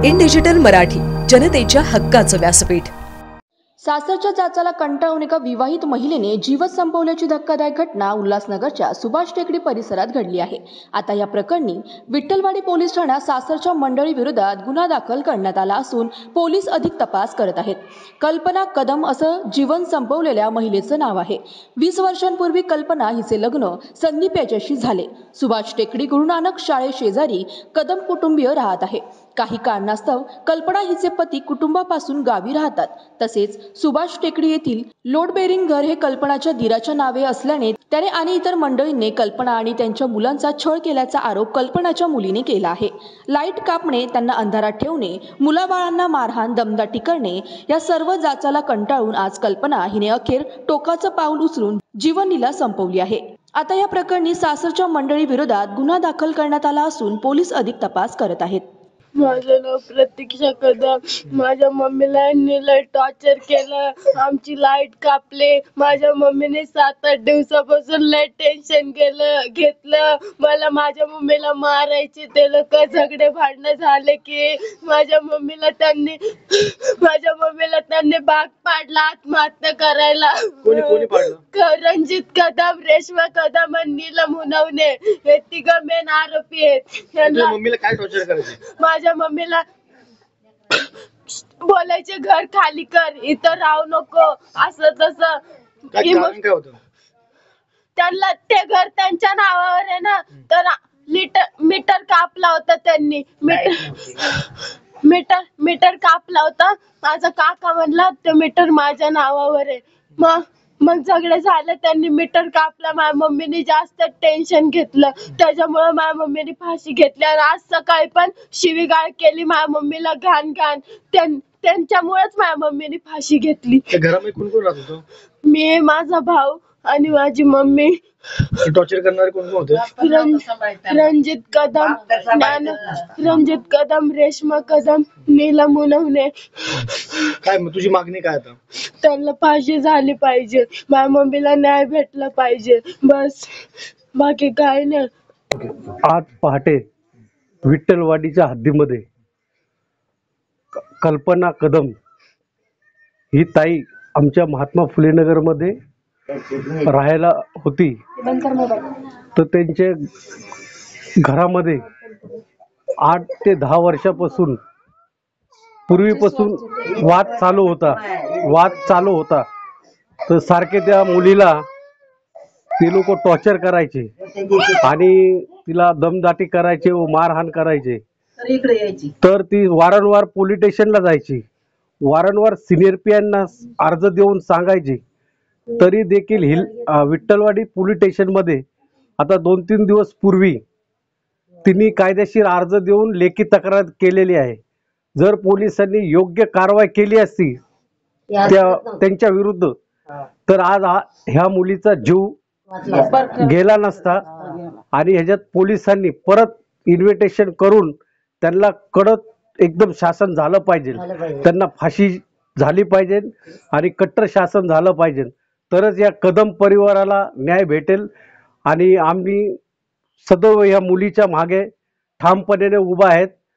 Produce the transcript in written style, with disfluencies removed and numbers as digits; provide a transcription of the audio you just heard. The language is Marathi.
इन डिजिटल मराठी, जनतेच्या हक्काचं व्यासपीठ। सासरच्या जाचाला कंटाळून एका विवाहित महिलेने जीवच संपवल्याची धक्कादायक घटना उल्हासनगरच्या सुभाष टेकडी परिसरात घडली आहे। आता या प्रकरणी विठ्ठलवाडी पोलीस ठाण्यात सासरच्या मंडळी विरोधात गुन्हा दाखल करण्यात आला असून पोलीस अधिक तपास करत आहेत। कल्पना कदम असं जीवन संपवलेल्या महिलेचं नाव आहे। 20 वर्षांपूर्वी कल्पना हिचे लग्न संदीप याच्याशी झाले। सुभाष टेकडी गुरु नानक शाळे शेजारी कदम कुटुंबीय राहत आहे। काही कारणास्तव कल्पना हिचे पती कुटुंबापासून गावी राहतात। तसेच सुभाष टेकडी येथील लोड बेरिंग घर हे कल्पनाच्या दीराच्या नावे असल्याने त्याने आणि इतर मंडळींनी कल्पना आणि त्यांच्या मुलांचा छळ केल्याचा आरोप कल्पनाच्या मुलीने केला आहे। लाईट कापणे, त्यांना अंधारात ठेवणे, मुलाबाळांना मारहाण, दमदाटी करणे या सर्व जाचाला कंटाळून आज कल्पना हिने अखेर टोकाचं पाऊल उचलून जीवनलीला संपवली आहे। आता या प्रकरणी सासरच्या मंडळी विरोधात गुन्हा दाखल करण्यात आला असून पोलीस अधिक तपास करत आहेत। माझं नाव प्रतीक्षा कदम। माझ्या मम्मीला लय टॉर्चर केलं, आमची लाईट कापले। माझ्या मम्मीने 7-8 दिवसापासून लय टेन्शन घेतलं। मला माझ्या मम्मीला मारायचे, ते लोक झगडे भांडणं झाले की माझ्या मम्मीला त्यांनी भाग पाडला आत्महत्या करायला। कोणी पाडलं? रणजित कदम, रेश्मा कदम आणि नीलम मुनवणे हे तिघं मेन आरोपी आहेत। मम्मीला काय टॉर्चर करायचे? माझ्या मम्मीला बोलायचे घर खाली कर, इथं राहू नको, असं तसं। काय होतं? त्यांना ते घर त्यांच्या नावावर आहे ना, तर मीटर कापला होता त्यांनी। मीटर कापला होता। माझा काका म्हणला ते मीटर माझ्या नावावर आहे। मग झगडे झाले, त्यांनी मीटर कापला। माझ्या मम्मीने जास्त टेन्शन घेतलं, त्याच्यामुळे माझ्या मम्मीने फाशी घेतली। आणि आज सकाळी पण शिवीगाळ केली माझ्या मम्मीला, घाण त्यांच्यामुळेच माझ्या मम्मीने फाशी घेतली। घरामध्ये कोण कोण राहत होतं? मी, माझा भाऊ आणि माझी मम्मी। टॉर्चर करणारे कोण कोण होते? रणजित कदम, रेश्मा कदम, नीलम मुनवणे। काय मग तुझी मागणी काय आता? त्यांना फाशी झाली पाहिजे, माझ्या मम्मीला न्याय भेटला पाहिजे, बस, बाकी काय नाही। आज पहाटे विठ्ठलवाडीच्या हद्दीमध्ये कल्पना कदम ही ताई आमच्या महात्मा फुले नगरमध्ये राहायला होती। तर त्यांच्या घरामध्ये 8 ते 10 वर्षापासून पूर्वीपासून वाद चालू होता। तर सारखे त्या मुलीला ते लोक टॉर्चर करायचे आणि तिला दमदाटी करायचे व मारहाण करायचे। तर ती वारंवार पोलीस स्टेशनला जायची, वारंवार सिनियर पीआयना अर्ज देऊन सांगायची। तरी देखील विठ्ठलवाडी पोलीस स्टेशनमध्ये आता 2-3 दिवस पूर्वी तिने कायदेशीर अर्ज देऊन लेखी तक्रार केलेली आहे। जर पोलिसांनी योग्य कारवाई केली असती त्यांच्या विरुद्ध, तर आज ह्या मुलीचा जीव गेला नसता। आणि ह्याच्यात पोलिसांनी परत इन्व्हिटेशन करून त्यांना कडक एकदम शासन झालं पाहिजे, त्यांना फाशी झाली पाहिजे आणि कट्टर शासन झालं पाहिजे, तरच या कदम परिवाराला न्याय भेटेल। आणि आम्ही सदैव या मुलीच्या मागे ठामपणे उभा आहेत।